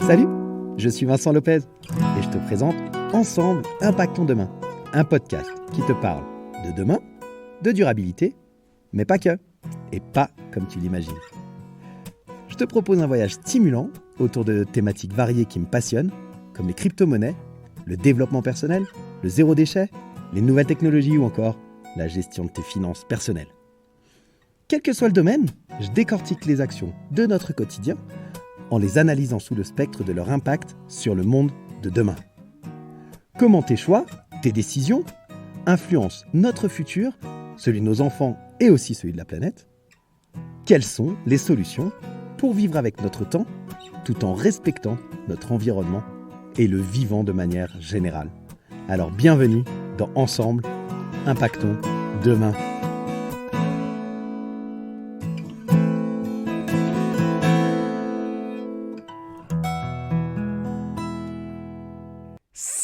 Salut, je suis Vincent Lopez et je te présente Ensemble Impactons Demain, un podcast qui te parle de demain, de durabilité, mais pas que, et pas comme tu l'imagines. Je te propose un voyage stimulant autour de thématiques variées qui me passionnent, comme les crypto-monnaies, le développement personnel, le zéro déchet, les nouvelles technologies ou encore la gestion de tes finances personnelles. Quel que soit le domaine, je décortique les actions de notre quotidien en les analysant sous le spectre de leur impact sur le monde de demain. Comment tes choix, tes décisions, influencent notre futur, celui de nos enfants et aussi celui de la planète? Quelles sont les solutions pour vivre avec notre temps, tout en respectant notre environnement et le vivant de manière générale? Alors bienvenue dans Ensemble, Impactons Demain.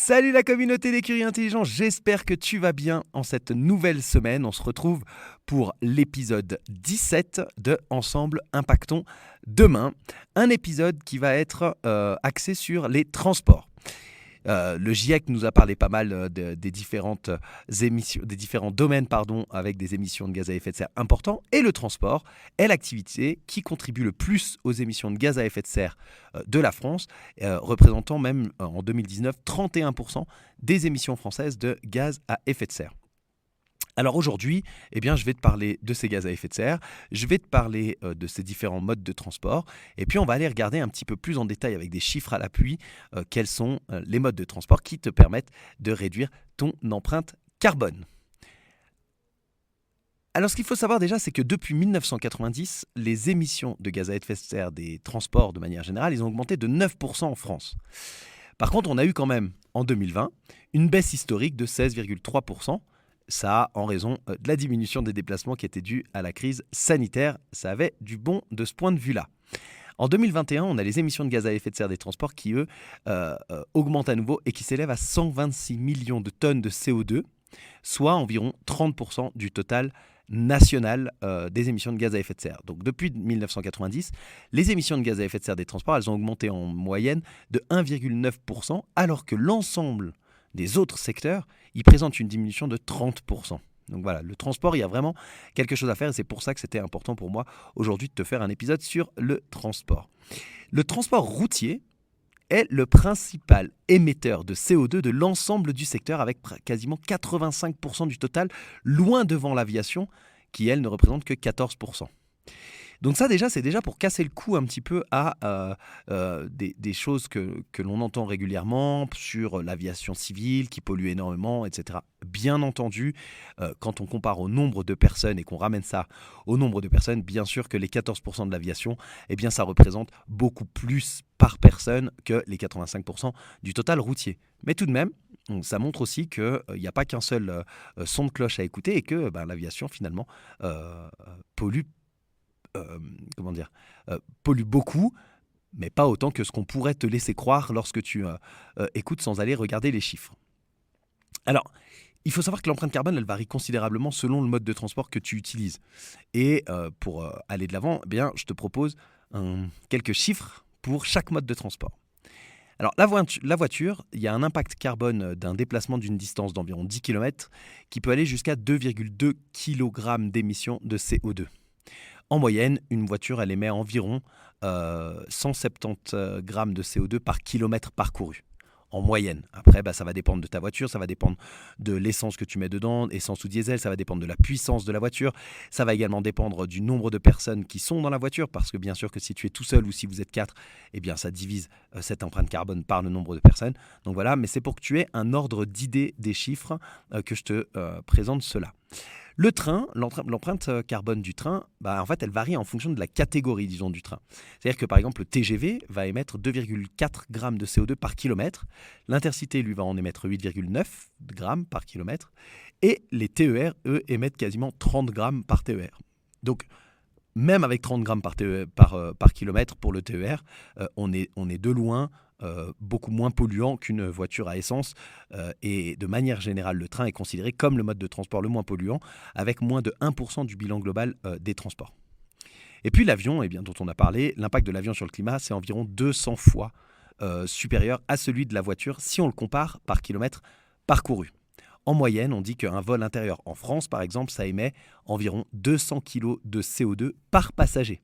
Salut la communauté des curieux intelligents, j'espère que tu vas bien en cette nouvelle semaine. On se retrouve pour l'épisode 17 de Ensemble Impactons Demain. Un épisode qui va être axé sur les transports. Le GIEC nous a parlé pas mal des différentes émissions, des différents domaines avec des émissions de gaz à effet de serre importants. Et le transport est l'activité qui contribue le plus aux émissions de gaz à effet de serre de la France, représentant même en 2019 31% des émissions françaises de gaz à effet de serre. Alors aujourd'hui, je vais te parler de ces gaz à effet de serre, je vais te parler de ces différents modes de transport, et puis on va aller regarder un petit peu plus en détail avec des chiffres à l'appui quels sont les modes de transport qui te permettent de réduire ton empreinte carbone. Alors ce qu'il faut savoir déjà, c'est que depuis 1990, les émissions de gaz à effet de serre des transports de manière générale, ils ont augmenté de 9% en France. Par contre, on a eu quand même en 2020 une baisse historique de 16,3%. Ça en raison de la diminution des déplacements qui était due à la crise sanitaire. Ça avait du bon de ce point de vue-là. En 2021, on a les émissions de gaz à effet de serre des transports qui, eux, augmentent à nouveau et qui s'élèvent à 126 millions de tonnes de CO2, soit environ 30% du total national des émissions de gaz à effet de serre. Donc depuis 1990, les émissions de gaz à effet de serre des transports, elles ont augmenté en moyenne de 1,9%, alors que l'ensemble des autres secteurs, ils présentent une diminution de 30%. Donc voilà, le transport, il y a vraiment quelque chose à faire et c'est pour ça que c'était important pour moi aujourd'hui de te faire un épisode sur le transport. Le transport routier est le principal émetteur de CO2 de l'ensemble du secteur avec quasiment 85% du total, loin devant l'aviation qui, elle, ne représente que 14%. Donc ça déjà, c'est déjà pour casser le cou un petit peu à des choses que l'on entend régulièrement sur l'aviation civile qui pollue énormément, etc. Bien entendu, quand on compare au nombre de personnes et qu'on ramène ça au nombre de personnes, bien sûr que les 14% de l'aviation, ça représente beaucoup plus par personne que les 85% du total routier. Mais tout de même, ça montre aussi qu'il n'y a pas qu'un seul son de cloche à écouter et que l'aviation finalement pollue pollue beaucoup, mais pas autant que ce qu'on pourrait te laisser croire lorsque tu écoutes sans aller regarder les chiffres. Alors, il faut savoir que l'empreinte carbone, elle varie considérablement selon le mode de transport que tu utilises. Et pour aller de l'avant, je te propose quelques chiffres pour chaque mode de transport. Alors, la voiture, il y a un impact carbone d'un déplacement d'une distance d'environ 10 km qui peut aller jusqu'à 2,2 kg d'émissions de CO2. En moyenne, une voiture, elle émet environ 170 grammes de CO2 par kilomètre parcouru. En moyenne. Après, ça va dépendre de ta voiture, ça va dépendre de l'essence que tu mets dedans, essence ou diesel, ça va dépendre de la puissance de la voiture. Ça va également dépendre du nombre de personnes qui sont dans la voiture, parce que bien sûr que si tu es tout seul ou si vous êtes 4, ça divise cette empreinte carbone par le nombre de personnes. Donc voilà, mais c'est pour que tu aies un ordre d'idée des chiffres que je te présente cela. Le train, l'empreinte carbone du train, elle varie en fonction de la catégorie, du train. C'est-à-dire que par exemple, le TGV va émettre 2,4 grammes de CO2 par kilomètre. L'Intercité, lui, va en émettre 8,9 grammes par kilomètre. Et les TER, eux, émettent quasiment 30 grammes par TER. Donc, même avec 30 grammes par kilomètre pour le TER, on est de loin beaucoup moins polluant qu'une voiture à essence et de manière générale le train est considéré comme le mode de transport le moins polluant avec moins de 1% du bilan global des transports. Et puis l'avion, dont on a parlé, l'impact de l'avion sur le climat c'est environ 200 fois supérieur à celui de la voiture si on le compare par kilomètre parcouru. En moyenne, on dit qu'un vol intérieur en France, par exemple, ça émet environ 200 kg de CO2 par passager.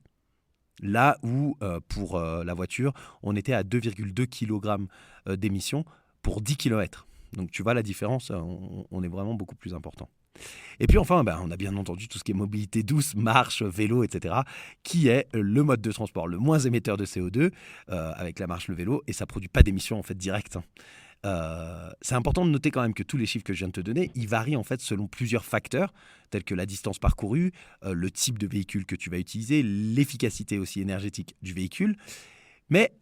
Là où, pour la voiture, on était à 2,2 kg d'émissions pour 10 km. Donc tu vois la différence, on est vraiment beaucoup plus important. Et puis enfin, on a bien entendu tout ce qui est mobilité douce, marche, vélo, etc., qui est le mode de transport le moins émetteur de CO2 avec la marche, le vélo, et ça ne produit pas d'émissions en fait directes. C'est important de noter quand même que tous les chiffres que je viens de te donner, ils varient en fait selon plusieurs facteurs, tels que la distance parcourue, le type de véhicule que tu vas utiliser, l'efficacité aussi énergétique du véhicule. Mais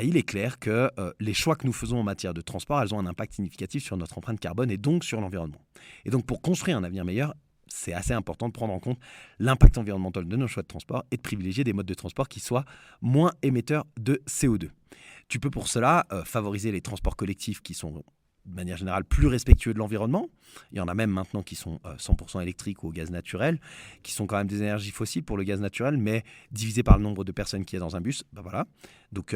il est clair que les choix que nous faisons en matière de transport, elles ont un impact significatif sur notre empreinte carbone et donc sur l'environnement. Et donc pour construire un avenir meilleur, c'est assez important de prendre en compte l'impact environnemental de nos choix de transport et de privilégier des modes de transport qui soient moins émetteurs de CO2. Tu peux pour cela favoriser les transports collectifs qui sont de manière générale plus respectueux de l'environnement. Il y en a même maintenant qui sont 100% électriques ou au gaz naturel, qui sont quand même des énergies fossiles pour le gaz naturel, mais divisé par le nombre de personnes qu'il y a dans un bus. Voilà. Donc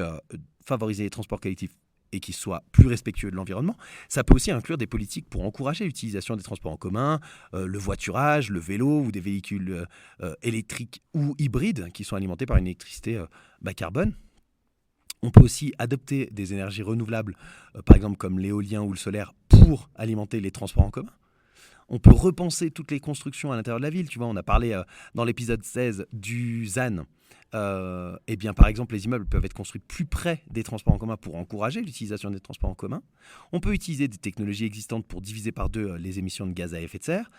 favoriser les transports collectifs et qui soient plus respectueux de l'environnement. Ça peut aussi inclure des politiques pour encourager l'utilisation des transports en commun, le voiturage, le vélo ou des véhicules électriques ou hybrides qui sont alimentés par une électricité bas carbone. On peut aussi adopter des énergies renouvelables, par exemple comme l'éolien ou le solaire, pour alimenter les transports en commun. On peut repenser toutes les constructions à l'intérieur de la ville. Tu vois, on a parlé dans l'épisode 16 du ZAN. Par exemple, les immeubles peuvent être construits plus près des transports en commun pour encourager l'utilisation des transports en commun. On peut utiliser des technologies existantes pour diviser par deux les émissions de gaz à effet de serre.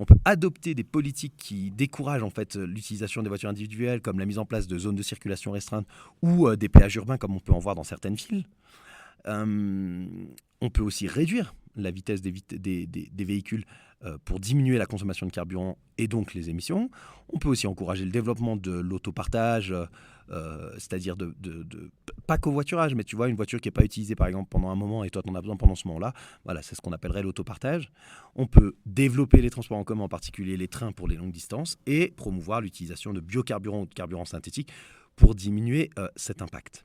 On peut adopter des politiques qui découragent en fait l'utilisation des voitures individuelles, comme la mise en place de zones de circulation restreintes ou des péages urbains, comme on peut en voir dans certaines villes. On peut aussi réduire la vitesse des véhicules pour diminuer la consommation de carburant et donc les émissions. On peut aussi encourager le développement de l'autopartage, c'est-à-dire pas covoiturage, mais tu vois, une voiture qui n'est pas utilisée par exemple pendant un moment et toi tu en as besoin pendant ce moment-là. Voilà, c'est ce qu'on appellerait l'autopartage. On peut développer les transports en commun, en particulier les trains pour les longues distances, et promouvoir l'utilisation de biocarburants ou de carburants synthétiques pour diminuer cet impact.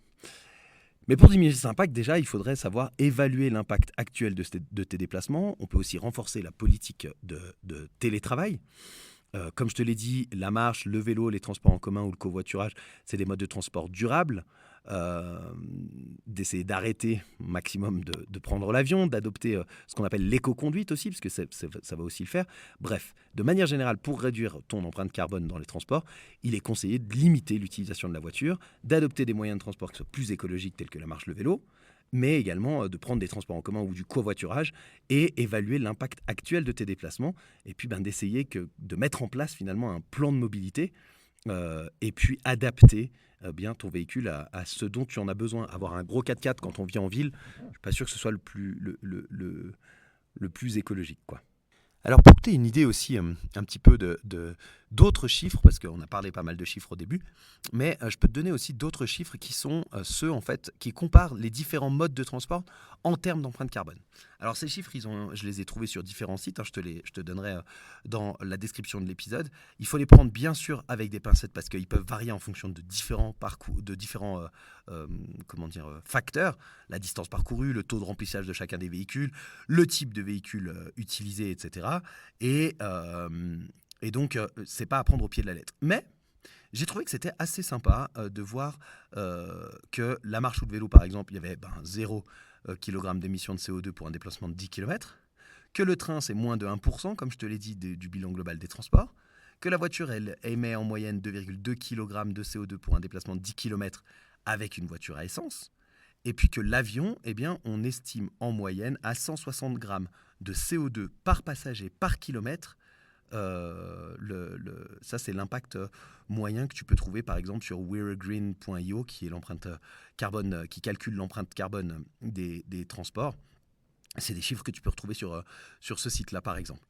Mais pour diminuer cet impact, déjà, il faudrait savoir évaluer l'impact actuel de tes déplacements. On peut aussi renforcer la politique de télétravail. Comme je te l'ai dit, la marche, le vélo, les transports en commun ou le covoiturage, c'est des modes de transport durables. D'essayer d'arrêter au maximum de prendre l'avion, d'adopter ce qu'on appelle l'éco-conduite aussi, parce que ça va aussi le faire. Bref, de manière générale, pour réduire ton empreinte carbone dans les transports, il est conseillé de limiter l'utilisation de la voiture, d'adopter des moyens de transport qui soient plus écologiques tels que la marche, le vélo, mais également de prendre des transports en commun ou du covoiturage et évaluer l'impact actuel de tes déplacements et puis d'essayer de mettre en place finalement un plan de mobilité et puis adapter bien ton véhicule à ce dont tu en as besoin. Avoir un gros 4x4 quand on vit en ville, je ne suis pas sûr que ce soit le plus écologique, quoi. Alors pour que tu aies une idée aussi un petit peu d'autres chiffres, parce qu'on a parlé pas mal de chiffres au début, mais je peux te donner aussi d'autres chiffres qui sont ceux en fait qui comparent les différents modes de transport en termes d'empreinte carbone. Alors ces chiffres, je les ai trouvés sur différents sites, je te donnerai dans la description de l'épisode. Il faut les prendre bien sûr avec des pincettes parce qu'ils peuvent varier en fonction de différents parcours, de différents facteurs, la distance parcourue, le taux de remplissage de chacun des véhicules, le type de véhicule utilisé, etc. Et donc, c'est pas à prendre au pied de la lettre. Mais j'ai trouvé que c'était assez sympa de voir que la marche ou le vélo, par exemple, il y avait 0 kg d'émissions de CO2 pour un déplacement de 10 km, que le train, c'est moins de 1%, comme je te l'ai dit, du bilan global des transports, que la voiture, elle émet en moyenne 2,2 kg de CO2 pour un déplacement de 10 km avec une voiture à essence, et puis que l'avion, on estime en moyenne à 160 grammes de CO2 par passager par kilomètre. Ça, c'est l'impact moyen que tu peux trouver par exemple sur wearegreen.io, qui est l'empreinte carbone, qui calcule l'empreinte carbone des transports. C'est des chiffres que tu peux retrouver sur ce site-là par exemple.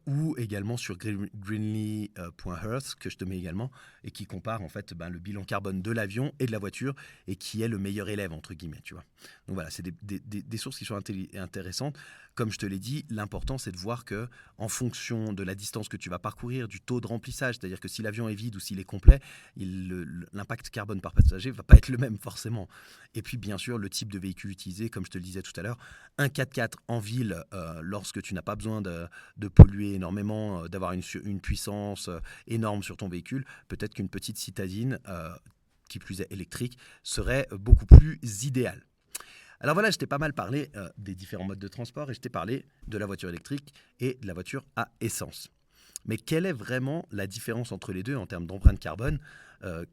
Ou également sur greenly.earth, que je te mets également, et qui compare en fait le bilan carbone de l'avion et de la voiture, et qui est le meilleur élève entre guillemets, tu vois. Donc voilà, c'est des sources qui sont intéressantes. Comme je te l'ai dit, l'important c'est de voir que en fonction de la distance que tu vas parcourir, du taux de remplissage, c'est-à-dire que si l'avion est vide ou s'il est complet, l'impact carbone par passager ne va pas être le même forcément. Et puis bien sûr le type de véhicule utilisé, comme je te le disais tout à l'heure, un 4x4 en ville, lorsque tu n'as pas besoin de polluer énormément, d'avoir une puissance énorme sur ton véhicule, peut-être qu'une petite citadine, qui plus est électrique, serait beaucoup plus idéale. Alors voilà, je t'ai pas mal parlé des différents modes de transport et je t'ai parlé de la voiture électrique et de la voiture à essence. Mais quelle est vraiment la différence entre les deux en termes d'empreinte carbone ?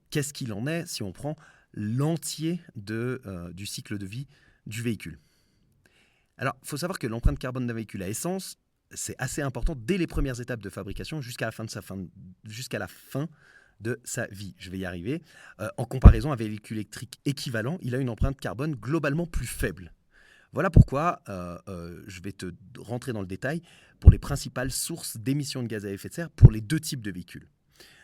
Qu'est-ce qu'il en est si on prend l'entier du cycle de vie du véhicule ? Alors, il faut savoir que l'empreinte carbone d'un véhicule à essence, c'est assez important dès les premières étapes de fabrication jusqu'à la fin de sa vie. Je vais y arriver. En comparaison, un véhicule électrique équivalent, il a une empreinte carbone globalement plus faible. Voilà pourquoi je vais te rentrer dans le détail pour les principales sources d'émissions de gaz à effet de serre pour les deux types de véhicules.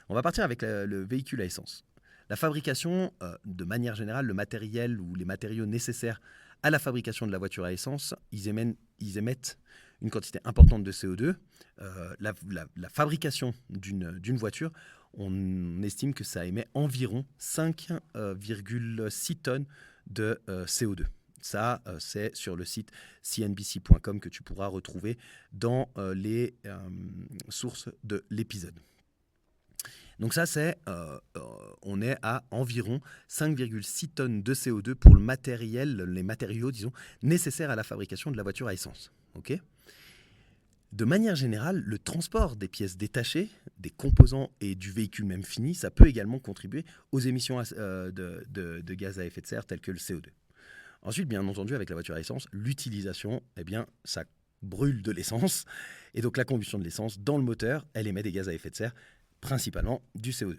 On va partir avec le véhicule à essence. La fabrication, de manière générale, le matériel ou les matériaux nécessaires à la fabrication de la voiture à essence, ils émettent une quantité importante de CO2. La fabrication d'une voiture, on estime que ça émet environ 5,6 tonnes de CO2. Ça, c'est sur le site cnbc.com que tu pourras retrouver dans les sources de l'épisode. Donc ça, on est à environ 5,6 tonnes de CO2 pour les matériaux, nécessaires à la fabrication de la voiture à essence. Okay ? De manière générale, le transport des pièces détachées, des composants et du véhicule même fini, ça peut également contribuer aux émissions de gaz à effet de serre telles que le CO2. Ensuite, bien entendu, avec la voiture à essence, l'utilisation, ça brûle de l'essence. Et donc la combustion de l'essence dans le moteur, elle émet des gaz à effet de serre, principalement du CO2.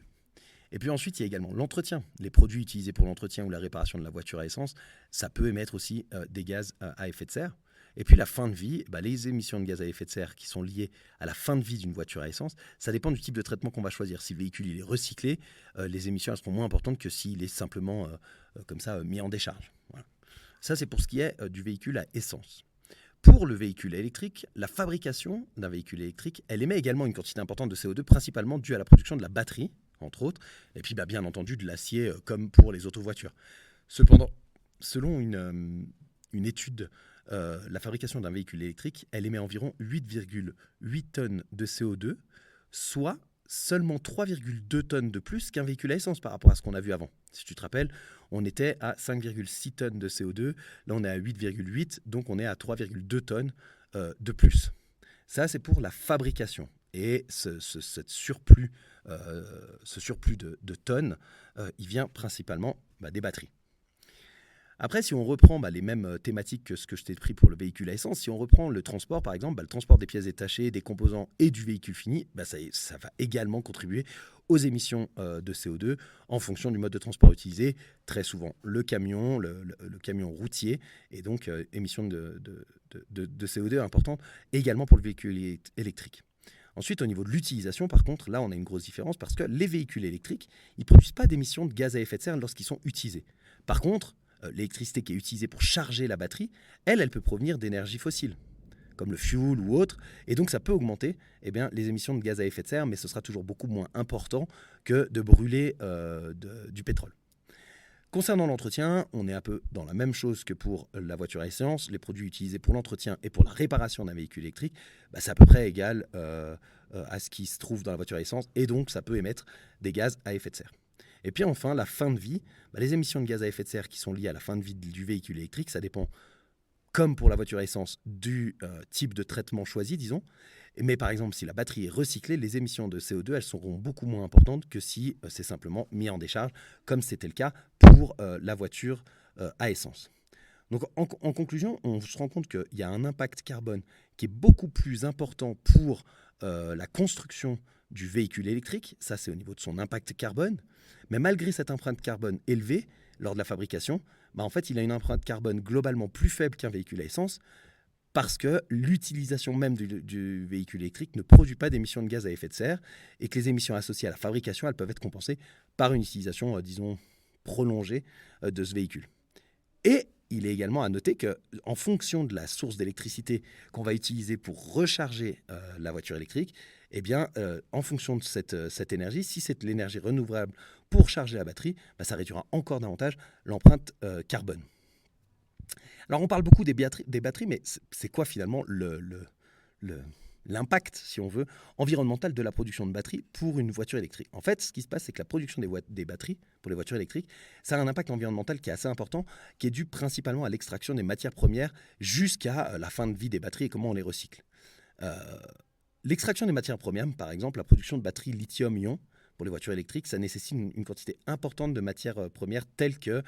Et puis ensuite, il y a également l'entretien. Les produits utilisés pour l'entretien ou la réparation de la voiture à essence, ça peut émettre aussi des gaz à effet de serre. Et puis la fin de vie, les émissions de gaz à effet de serre qui sont liées à la fin de vie d'une voiture à essence, ça dépend du type de traitement qu'on va choisir. Si le véhicule il est recyclé, les émissions elles seront moins importantes que s'il est simplement mis en décharge. Voilà. Ça, c'est pour ce qui est du véhicule à essence. Pour le véhicule électrique, la fabrication d'un véhicule électrique, elle émet également une quantité importante de CO2, principalement due à la production de la batterie, entre autres, et puis bien entendu de l'acier, comme pour les autovoitures. Cependant, selon une étude, la fabrication d'un véhicule électrique, elle émet environ 8,8 tonnes de CO2, soit seulement 3,2 tonnes de plus qu'un véhicule à essence par rapport à ce qu'on a vu avant. Si tu te rappelles, on était à 5,6 tonnes de CO2, là on est à 8,8, donc on est à 3,2 tonnes de plus. Ça, c'est pour la fabrication. Et ce surplus de tonnes, il vient principalement des batteries. Après, si on reprend les mêmes thématiques que ce que je t'ai pris pour le véhicule à essence, si on reprend le transport, par exemple, le transport des pièces détachées, des composants et du véhicule fini, ça va également contribuer aux émissions de CO2 en fonction du mode de transport utilisé. Très souvent, le camion, le camion routier, et donc émissions de CO2 importantes également pour le véhicule électrique. Ensuite, au niveau de l'utilisation, par contre, là, on a une grosse différence parce que les véhicules électriques, ils ne produisent pas d'émissions de gaz à effet de serre lorsqu'ils sont utilisés. Par contre, l'électricité qui est utilisée pour charger la batterie, elle peut provenir d'énergies fossiles, comme le fuel ou autre, et donc ça peut augmenter les émissions de gaz à effet de serre, mais ce sera toujours beaucoup moins important que de brûler du pétrole. Concernant l'entretien, on est un peu dans la même chose que pour la voiture à essence. Les produits utilisés pour l'entretien et pour la réparation d'un véhicule électrique, c'est à peu près égal à ce qui se trouve dans la voiture à essence, et donc ça peut émettre des gaz à effet de serre. Et puis enfin, la fin de vie, les émissions de gaz à effet de serre qui sont liées à la fin de vie du véhicule électrique, ça dépend, comme pour la voiture à essence, du type de traitement choisi, disons. Mais par exemple, si la batterie est recyclée, les émissions de CO2, elles seront beaucoup moins importantes que si c'est simplement mis en décharge, comme c'était le cas pour la voiture à essence. Donc en conclusion, on se rend compte qu'il y a un impact carbone qui est beaucoup plus important pour la construction du véhicule électrique. Ça, c'est au niveau de son impact carbone. Mais malgré cette empreinte carbone élevée lors de la fabrication, en fait, il a une empreinte carbone globalement plus faible qu'un véhicule à essence parce que l'utilisation même du véhicule électrique ne produit pas d'émissions de gaz à effet de serre et que les émissions associées à la fabrication, elles peuvent être compensées par une utilisation, prolongée de ce véhicule. Et il est également à noter qu'en fonction de la source d'électricité qu'on va utiliser pour recharger la voiture électrique, eh bien, en fonction de cette énergie, si c'est de l'énergie renouvelable pour charger la batterie, ça réduira encore davantage l'empreinte carbone. Alors, on parle beaucoup des batteries, mais c'est quoi finalement l'impact, si on veut, environnemental de la production de batteries pour une voiture électrique? En fait, ce qui se passe, c'est que la production des batteries pour les voitures électriques, ça a un impact environnemental qui est assez important, qui est dû principalement à l'extraction des matières premières jusqu'à la fin de vie des batteries et comment on les recycle. L'extraction des matières premières, par exemple, la production de batteries lithium-ion pour les voitures électriques, ça nécessite une quantité importante de matières premières telles que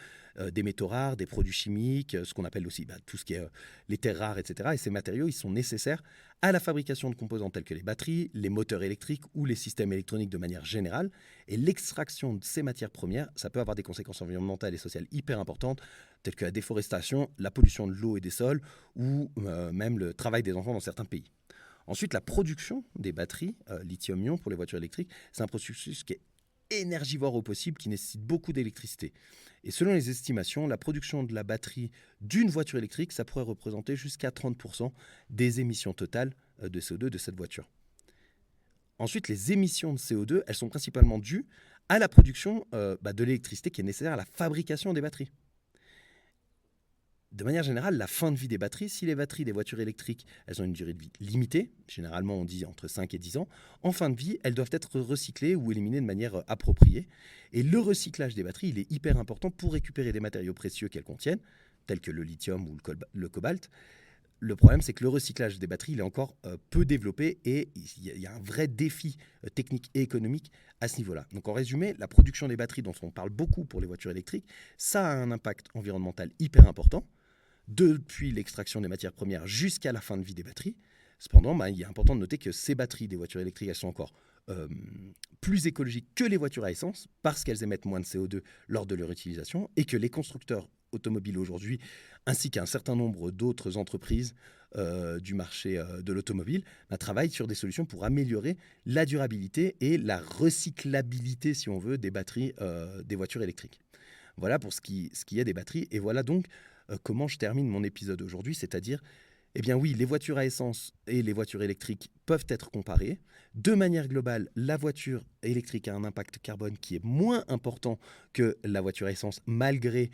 des métaux rares, des produits chimiques, ce qu'on appelle aussi tout ce qui est les terres rares, etc. Et ces matériaux, ils sont nécessaires à la fabrication de composants tels que les batteries, les moteurs électriques ou les systèmes électroniques de manière générale. Et l'extraction de ces matières premières, ça peut avoir des conséquences environnementales et sociales hyper importantes, telles que la déforestation, la pollution de l'eau et des sols, ou même le travail des enfants dans certains pays. Ensuite, la production des batteries lithium-ion pour les voitures électriques, c'est un processus qui est énergivore au possible, qui nécessite beaucoup d'électricité. Et selon les estimations, la production de la batterie d'une voiture électrique, ça pourrait représenter jusqu'à 30% des émissions totales de CO2 de cette voiture. Ensuite, les émissions de CO2, elles sont principalement dues à la production de l'électricité qui est nécessaire à la fabrication des batteries. De manière générale, la fin de vie des batteries, si les batteries des voitures électriques, elles ont une durée de vie limitée, généralement on dit entre 5 et 10 ans, en fin de vie, elles doivent être recyclées ou éliminées de manière appropriée. Et le recyclage des batteries, il est hyper important pour récupérer des matériaux précieux qu'elles contiennent, tels que le lithium ou le cobalt. Le problème, c'est que le recyclage des batteries, il est encore peu développé et il y a un vrai défi technique et économique à ce niveau-là. Donc en résumé, la production des batteries dont on parle beaucoup pour les voitures électriques, ça a un impact environnemental hyper important, depuis l'extraction des matières premières jusqu'à la fin de vie des batteries. Cependant, il est important de noter que ces batteries des voitures électriques, elles sont encore plus écologiques que les voitures à essence parce qu'elles émettent moins de CO2 lors de leur utilisation et que les constructeurs automobiles aujourd'hui, ainsi qu'un certain nombre d'autres entreprises du marché de l'automobile, travaillent sur des solutions pour améliorer la durabilité et la recyclabilité, si on veut, des batteries des voitures électriques. Voilà pour ce qui est des batteries. Et voilà donc comment je termine mon épisode aujourd'hui, c'est-à-dire, eh bien oui, les voitures à essence et les voitures électriques peuvent être comparées. De manière globale, la voiture électrique a un impact carbone qui est moins important que la voiture à essence, malgré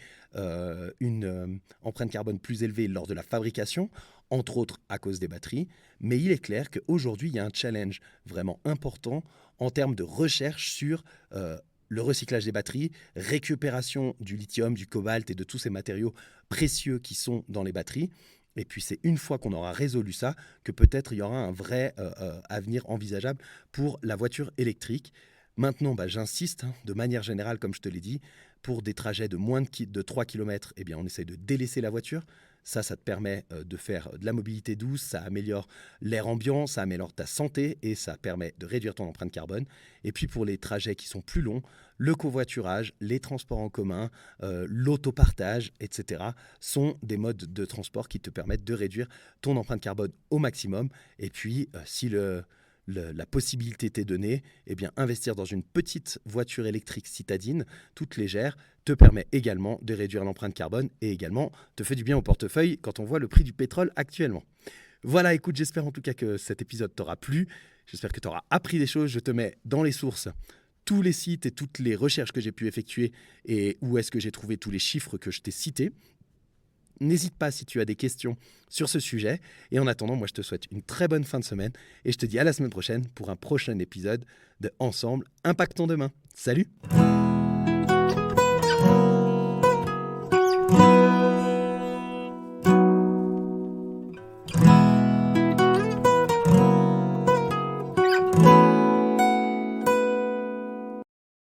une empreinte carbone plus élevée lors de la fabrication, entre autres à cause des batteries. Mais il est clair qu'aujourd'hui, il y a un challenge vraiment important en termes de recherche sur le recyclage des batteries, récupération du lithium, du cobalt et de tous ces matériaux précieux qui sont dans les batteries. Et puis c'est une fois qu'on aura résolu ça que peut-être il y aura un vrai avenir envisageable pour la voiture électrique. Maintenant, j'insiste, de manière générale, comme je te l'ai dit, pour des trajets de moins de 3 km, eh bien, on essaye de délaisser la voiture. Ça te permet de faire de la mobilité douce, ça améliore l'air ambiant, ça améliore ta santé et ça permet de réduire ton empreinte carbone. Et puis pour les trajets qui sont plus longs, le covoiturage, les transports en commun, l'autopartage, etc. sont des modes de transport qui te permettent de réduire ton empreinte carbone au maximum. Et puis si la possibilité t'est donnée, eh bien, investir dans une petite voiture électrique citadine, toute légère, te permet également de réduire l'empreinte carbone et également te fait du bien au portefeuille quand on voit le prix du pétrole actuellement. Voilà, écoute, j'espère en tout cas que cet épisode t'aura plu. J'espère que tu auras appris des choses. Je te mets dans les sources tous les sites et toutes les recherches que j'ai pu effectuer et où est-ce que j'ai trouvé tous les chiffres que je t'ai cités. N'hésite pas si tu as des questions sur ce sujet. Et en attendant, moi, je te souhaite une très bonne fin de semaine et je te dis à la semaine prochaine pour un prochain épisode de Ensemble, Impactons demain. Salut!